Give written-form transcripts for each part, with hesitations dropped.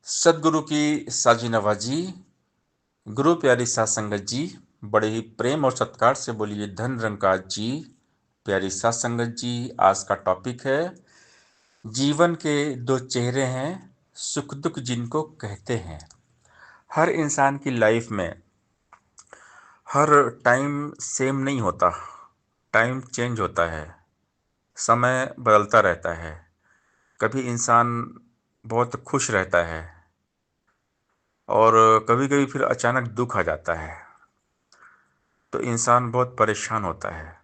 सदगुरु की साजी नवाजी, गुरु प्यारी सात संगत जी, बड़े ही प्रेम और सत्कार से बोलिए धन निरंकार जी। प्यारी सात संगत जी, आज का टॉपिक है जीवन के दो चेहरे हैं, सुख दुख जिनको कहते हैं। हर इंसान की लाइफ में हर टाइम सेम नहीं होता। टाइम चेंज होता है, समय बदलता रहता है। कभी इंसान बहुत खुश रहता है और कभी कभी फिर अचानक दुख आ जाता है, तो इंसान बहुत परेशान होता है।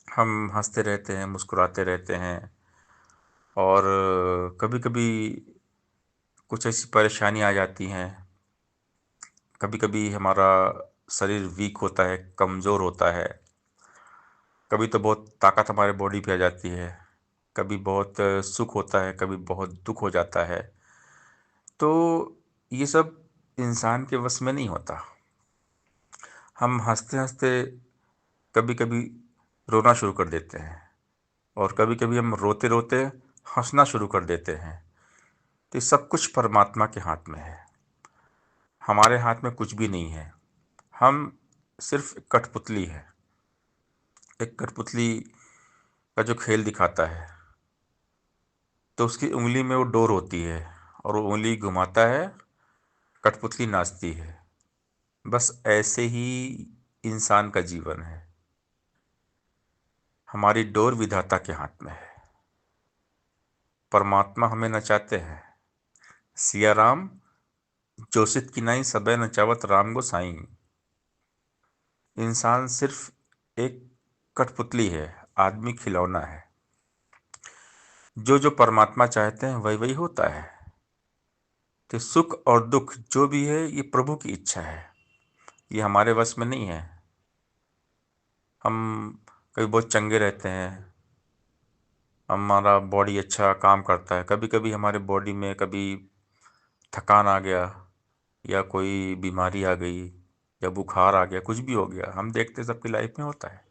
हम हंसते रहते हैं, मुस्कुराते रहते हैं, और कभी कभी कुछ ऐसी परेशानी आ जाती हैं। कभी कभी हमारा शरीर वीक होता है, कमज़ोर होता है। कभी तो बहुत ताकत हमारे बॉडी पे आ जाती है। कभी बहुत सुख होता है, कभी बहुत दुख हो जाता है। तो ये सब इंसान के वश में नहीं होता। हम हंसते हंसते कभी कभी रोना शुरू कर देते हैं, और कभी कभी हम रोते रोते हंसना शुरू कर देते हैं। तो ये सब कुछ परमात्मा के हाथ में है। हमारे हाथ में कुछ भी नहीं है। हम सिर्फ एक कठपुतली है। एक कठपुतली का जो खेल दिखाता है, तो उसकी उंगली में वो डोर होती है, और वो उंगली घुमाता है, कठपुतली नाचती है। बस ऐसे ही इंसान का जीवन है। हमारी डोर विधाता के हाथ में है। परमात्मा हमें नचाते हैं। सिया राम जोशित की नाई सबे नचावत राम गोसाई। इंसान सिर्फ एक कठपुतली है, आदमी खिलौना है। जो जो परमात्मा चाहते हैं वही वही होता है। तो सुख और दुख जो भी है, ये प्रभु की इच्छा है। ये हमारे वश में नहीं है। हम कभी बहुत चंगे रहते हैं, हमारा बॉडी अच्छा काम करता है। कभी कभी हमारे बॉडी में कभी थकान आ गया, या कोई बीमारी आ गई, या बुखार आ गया, कुछ भी हो गया। हम देखते सबकी लाइफ में होता है।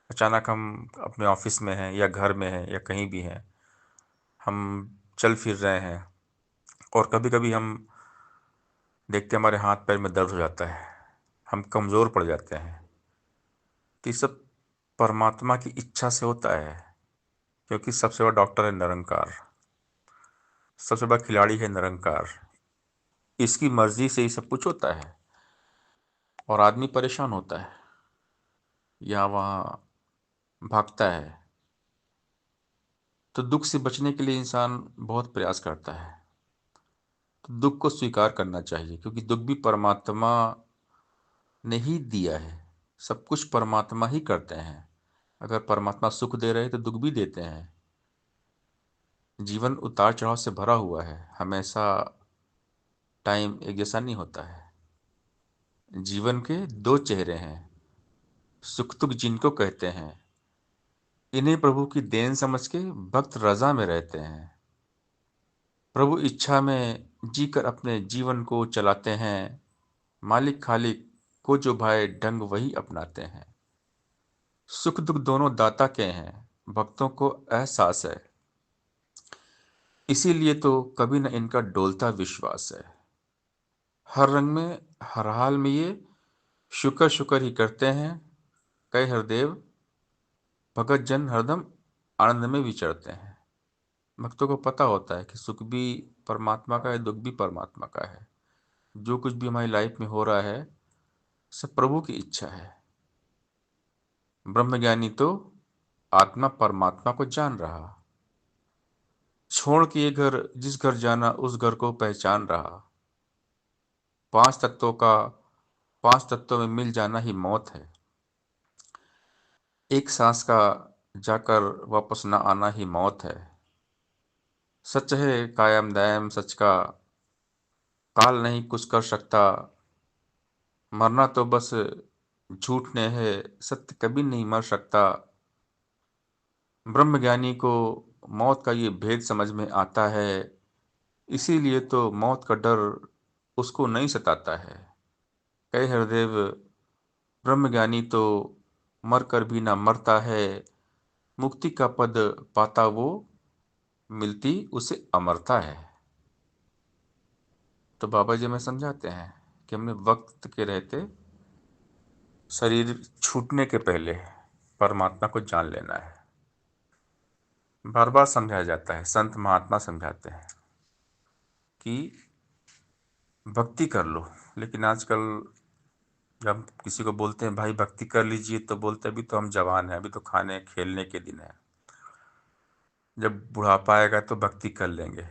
अचानक हम अपने ऑफिस में हैं, या घर में हैं, या कहीं भी हैं, हम चल फिर रहे हैं, और कभी कभी हम देखते हैं हमारे हाथ पैर में दर्द हो जाता है, हम कमज़ोर पड़ जाते हैं। तो ये सब परमात्मा की इच्छा से होता है, क्योंकि सबसे बड़ा डॉक्टर है निरंकार, सबसे बड़ा खिलाड़ी है निरंकार। इसकी मर्जी से ही सब कुछ होता है, और आदमी परेशान होता है, यहाँ वहाँ भागता है। तो दुख से बचने के लिए इंसान बहुत प्रयास करता है। तो दुख को स्वीकार करना चाहिए, क्योंकि दुख भी परमात्मा ने ही दिया है। सब कुछ परमात्मा ही करते हैं। अगर परमात्मा सुख दे रहे हैं तो दुख भी देते हैं। जीवन उतार चढ़ाव से भरा हुआ है, हमेशा टाइम एक जैसा नहीं होता है। जीवन के दो चेहरे हैं, सुख दुख जिनको कहते हैं। इन्हें प्रभु की देन समझ के भक्त रजा में रहते हैं। प्रभु इच्छा में जीकर अपने जीवन को चलाते हैं। मालिक खालिक को जो भाए ढंग वही अपनाते हैं। सुख दुख दोनों दाता के हैं, भक्तों को एहसास है। इसीलिए तो कभी न इनका डोलता विश्वास है। हर रंग में, हर हाल में ये शुक्र शुक्र ही करते हैं। कई हरदेव भगत जन हरदम आनंद में विचरते हैं। भक्तों को पता होता है कि सुख भी परमात्मा का है, दुख भी परमात्मा का है। जो कुछ भी हमारी लाइफ में हो रहा है, सब प्रभु की इच्छा है। ब्रह्मज्ञानी तो आत्मा परमात्मा को जान रहा, छोड़ के ये घर जिस घर जाना उस घर को पहचान रहा। पांच तत्वों का पांच तत्वों में मिल जाना ही मौत है। एक सांस का जाकर वापस न आना ही मौत है। सच है कायम दायम सच का, काल नहीं कुछ कर सकता। मरना तो बस झूठ ने है, सत्य कभी नहीं मर सकता। ब्रह्मज्ञानी को मौत का ये भेद समझ में आता है। इसीलिए तो मौत का डर उसको नहीं सताता है। कहे हरदेव ब्रह्मज्ञानी तो मर कर भी ना मरता है। मुक्ति का पद पाता वो, मिलती उसे अमरता है। तो बाबा जी हमें समझाते हैं कि हमने वक्त के रहते शरीर छूटने के पहले परमात्मा को जान लेना है। बार बार समझाया जाता है, संत महात्मा समझाते हैं कि भक्ति कर लो। लेकिन आजकल जब किसी को बोलते हैं भाई भक्ति कर लीजिए, तो बोलते हैं अभी तो हम जवान हैं, अभी तो खाने खेलने के दिन है, जब बुढ़ापा आएगा तो भक्ति कर लेंगे।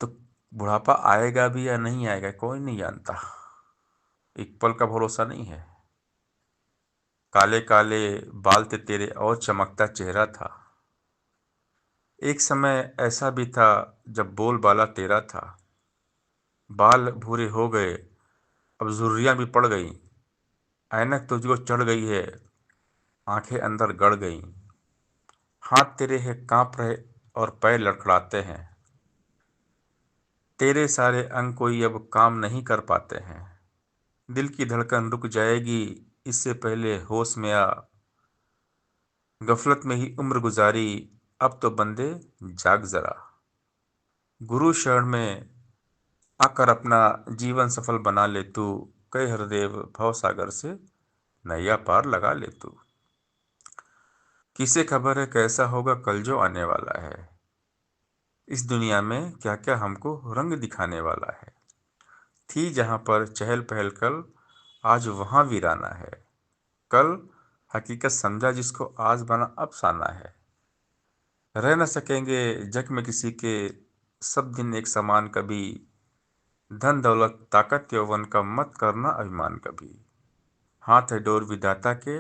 तो बुढ़ापा आएगा भी या नहीं आएगा कोई नहीं जानता, एक पल का भरोसा नहीं है। काले काले बाल थे तेरे और चमकता चेहरा था, एक समय ऐसा भी था जब बोलबाला तेरा था। बाल भूरे हो गए, अब झुर्रियाँ भी पड़ गई, ऐनक तुझको चढ़ गई है, आंखें अंदर गड़ गई। हाथ तेरे है कांप रहे और पैर लड़खड़ाते हैं, तेरे सारे अंग कोई अब काम नहीं कर पाते हैं। दिल की धड़कन रुक जाएगी इससे पहले होश में आ, गफलत में ही उम्र गुजारी, अब तो बंदे जाग जरा। गुरु शरण में आकर अपना जीवन सफल बना ले तू, कई हरदेव भव सागर से नैया पार लगा ले तू। किसे खबर है कैसा होगा कल जो आने वाला है, इस दुनिया में क्या क्या हमको रंग दिखाने वाला है। थी जहां पर चहल पहल कल, आज वहां वीराना है। कल हकीकत समझा जिसको, आज बना अफसाना है। रह न सकेंगे जग में किसी के, सब दिन एक समान कभी। धन दौलत ताकत यौवन का मत करना अभिमान कभी। हाथ है डोर विधाता के,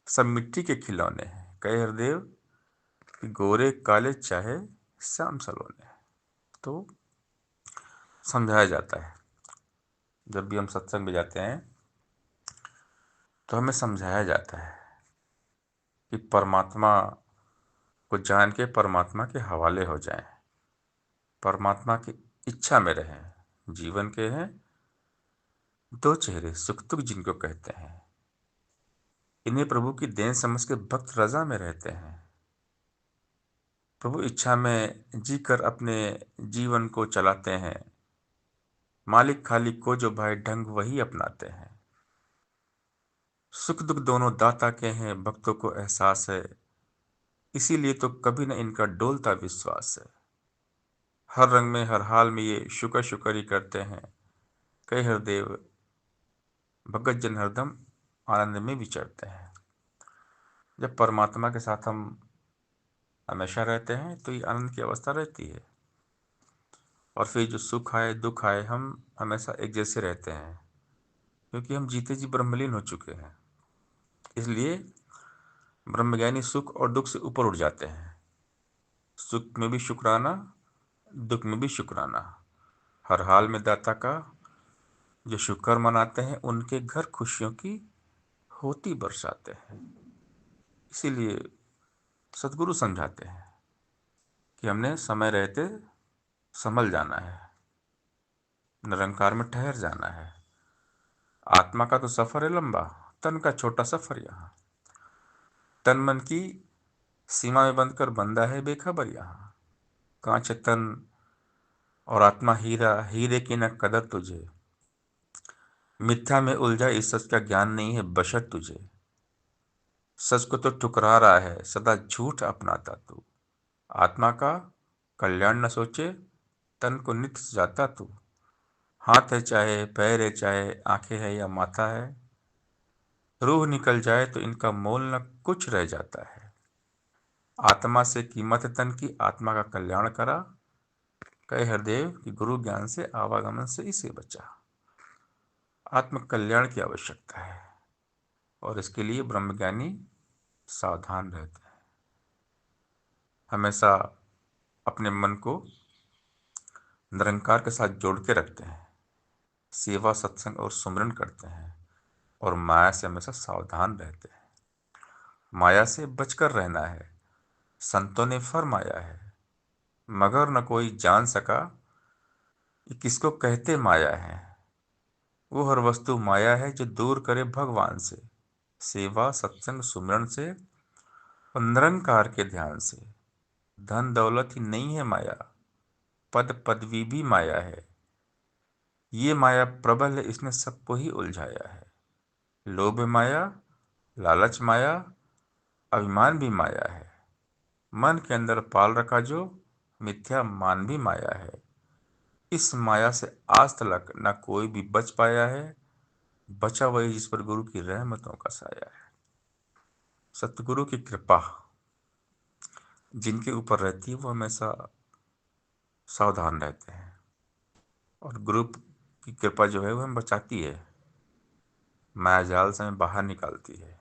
सब मिट्टी के खिलौने हैं। कहे हरदेव कि गोरे काले चाहे श्याम सलोने। तो समझाया जाता है, जब भी हम सत्संग में जाते हैं तो हमें समझाया जाता है कि परमात्मा को जान के परमात्मा के हवाले हो जाएं, परमात्मा की इच्छा में रहें। जीवन के हैं दो चेहरे, सुख दुख जिनको कहते हैं, इन्हें प्रभु की देन समझ के भक्त रजा में रहते हैं। प्रभु इच्छा में जीकर अपने जीवन को चलाते हैं, मालिक खालिक को जो भाई ढंग वही अपनाते हैं। सुख दुख दोनों दाता के हैं, भक्तों को एहसास है, इसीलिए तो कभी न इनका डोलता विश्वास है। हर रंग में हर हाल में ये शुक्र शुक्र ही करते हैं। कई हरदेव भगत जन हरदम आनंद में विचरते हैं। जब परमात्मा के साथ हम हमेशा रहते हैं तो ये आनंद की अवस्था रहती है, और फिर जो सुख आए दुख आए हम हमेशा एक जैसे रहते हैं, क्योंकि हम जीते जी ब्रह्मलीन हो चुके हैं। इसलिए ब्रह्मज्ञानी सुख और दुख से ऊपर उठ जाते हैं। सुख में भी शुक्राना, दुख में भी शुक्राना। हर हाल में दाता का जो शुक्र मनाते हैं, उनके घर खुशियों की होती बरसाते हैं। इसीलिए सदगुरु समझाते हैं कि हमने समय रहते संभल जाना है, निरंकार में ठहर जाना है। आत्मा का तो सफर है लंबा, तन का छोटा सफर यहाँ। तन मन की सीमा में बंद कर बंदा है बेखबर यहाँ। कांच है तन और आत्मा हीरा, हीरे की न कदर तुझे। मिथ्या में उलझा इस सच का ज्ञान नहीं है बशर तुझे। सच को तो ठुकरा रहा है सदा झूठ अपनाता तू। आत्मा का कल्याण न सोचे, तन को नित जाता तू। हाथ है चाहे पैर है चाहे आंखें है या माथा है, रूह निकल जाए तो इनका मोल न कुछ रह जाता है। आत्मा से कीमत है तन की, आत्मा का कल्याण करा। कहे हरदेव कि गुरु ज्ञान से आवागमन से इसे बचा। आत्म कल्याण की आवश्यकता है, और इसके लिए ब्रह्मज्ञानी सावधान रहते हैं। हमेशा अपने मन को निरंकार के साथ जोड़ के रखते हैं, सेवा सत्संग और सुमिरन करते हैं, और माया से हमेशा सावधान रहते हैं। माया से बचकर रहना है, संतों ने फरमाया है। मगर न कोई जान सका कि किसको कहते माया है। वो हर वस्तु माया है जो दूर करे भगवान से। सेवा सत्संग सुमिरन से और निरंकार के ध्यान से। धन दौलत ही नहीं है माया, पद पदवी भी माया है। ये माया प्रबल है, इसने सबको ही उलझाया है। लोभ माया, लालच माया, अभिमान भी माया है। मन के अंदर पाल रखा जो मिथ्या मान भी माया है। इस माया से आज तक न कोई भी बच पाया है। बचा वही जिस पर गुरु की रहमतों का साया है। सतगुरु की कृपा जिनके ऊपर रहती है वो हमेशा सावधान रहते हैं, और गुरु की कृपा जो है वो हमें बचाती है, माया जाल से हमें बाहर निकालती है।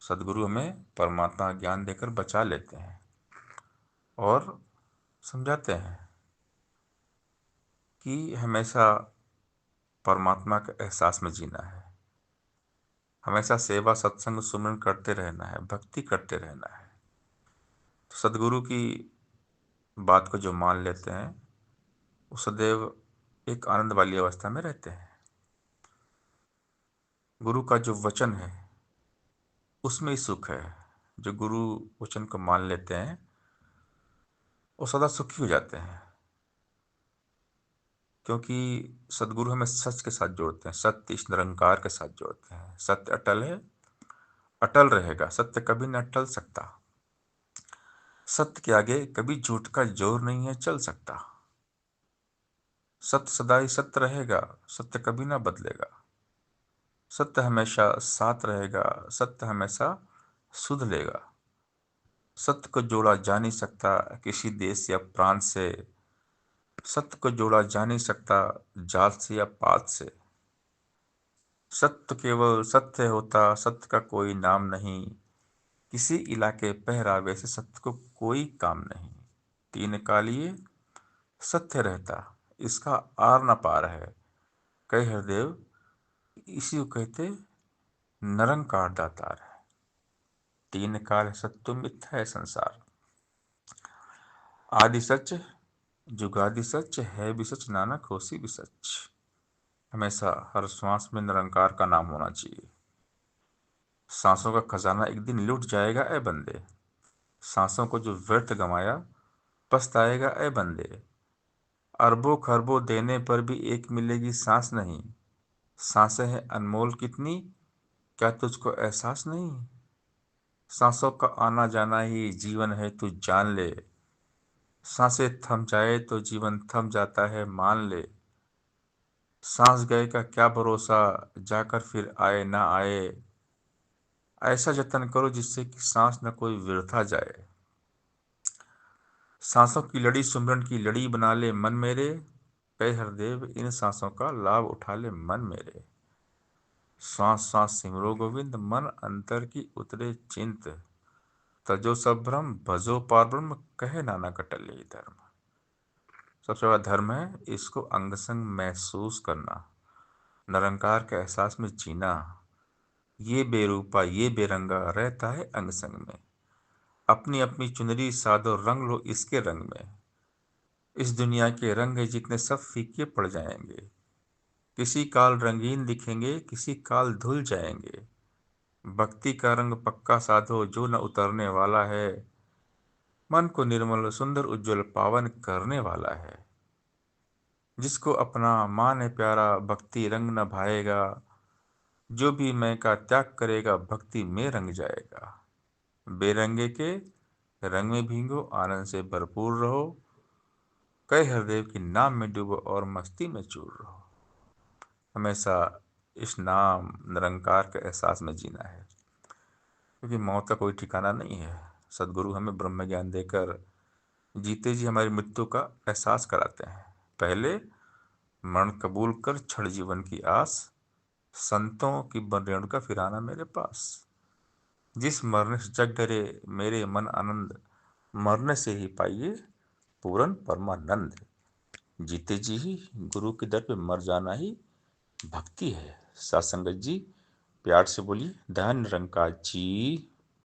सदगुरु हमें परमात्मा का ज्ञान देकर बचा लेते हैं और समझाते हैं कि हमेशा परमात्मा के एहसास में जीना है, हमेशा सेवा सत्संग सुमरन करते रहना है, भक्ति करते रहना है। तो सदगुरु की बात को जो मान लेते हैं वो सदैव एक आनंद वाली अवस्था में रहते हैं। गुरु का जो वचन है उसमें ही सुख है। जो गुरु वचन को मान लेते हैं वो सदा सुखी हो जाते हैं, क्योंकि सदगुरु हमें सच के साथ जोड़ते हैं, सत्य इस निरंकार के साथ जोड़ते हैं। सत्य अटल है, अटल रहेगा, सत्य कभी न टल सकता। सत्य के आगे कभी झूठ का जोर नहीं है चल सकता। सत्य सदा ही सत्य रहेगा, सत्य कभी ना बदलेगा। सत्य हमेशा साथ रहेगा, सत्य हमेशा सुध लेगा। सत्य को जोड़ा जा नहीं सकता किसी देश या प्रांत से, सत्य को जोड़ा जा नहीं सकता जात से या पात से। सत्य केवल सत्य होता, सत्य का कोई नाम नहीं। किसी इलाके पहरावे से सत्य को कोई काम नहीं। तीन कालिए सत्य रहता, इसका आर न पार है। कई हरदेव इसी को कहते निरंकार दातार है। तीन काल सत्य मिथ्या है संसार। आदि सच, जुगादि सच, है भी सच, नानक होसी भी सच। हमेशा हर श्वास में निरंकार का नाम होना चाहिए। सांसों का खजाना एक दिन लुट जाएगा ए बंदे। सांसों को जो व्यर्थ गंवाया पछताएगा ए बंदे। अरबों खरबों देने पर भी एक मिलेगी सांस नहीं। सांसें हैं अनमोल कितनी, क्या तुझको एहसास नहीं। सांसों का आना जाना ही जीवन है तू जान ले। सांसें थम जाए तो जीवन थम जाता है मान ले। सांस गए का क्या भरोसा, जाकर फिर आए ना आए। ऐसा जतन करो जिससे कि सांस न कोई व्यर्था जाए। सांसों की लड़ी सुमरन की लड़ी बना ले मन मेरे। कहे हरदेव इन सांसों का लाभ उठा ले मन मेरे। सांस सांस सिमरो गोविंद, मन अंतर की उतरे चिंत। तजो सब भ्रम भजो पार ब्रह्म, कहे नानक अटल यही धर्म। सबसे बड़ा धर्म है इसको अंग संग महसूस करना, निरंकार के एहसास में जीना। ये बेरूपा ये बेरंगा रहता है अंग संग में। अपनी अपनी चुनरी साधो रंग लो इसके रंग में। इस दुनिया के रंग है जितने सब फीके पड़ जाएंगे। किसी काल रंगीन दिखेंगे, किसी काल धुल जाएंगे। भक्ति का रंग पक्का साधो जो न उतरने वाला है। मन को निर्मल सुंदर उज्जवल पावन करने वाला है। जिसको अपना मान है प्यारा भक्ति रंग न भाएगा। जो भी मैं का त्याग करेगा भक्ति में रंग जाएगा। बेरंगे के रंग में भीगो आनंद से भरपूर रहो। कई हरदेव की नाम में डूबो और मस्ती में चूर रहो। हमेशा इस नाम निरंकार के एहसास में जीना है, क्योंकि मौत का कोई ठिकाना नहीं है। सदगुरु हमें ब्रह्म ज्ञान देकर जीते जी हमारी मृत्यु का एहसास कराते हैं। पहले मरण कबूल कर छड़ जीवन की आस। संतों की बन रेणुका फिर आना मेरे पास। जिस मरने से जग डरे मेरे मन आनंद। मरने से ही पाइए पूरन परमानंद। जीते जी ही गुरु के दर पे मर जाना ही भक्ति है। साथ संगत जी प्यार से बोलिए धन निरंकार जी।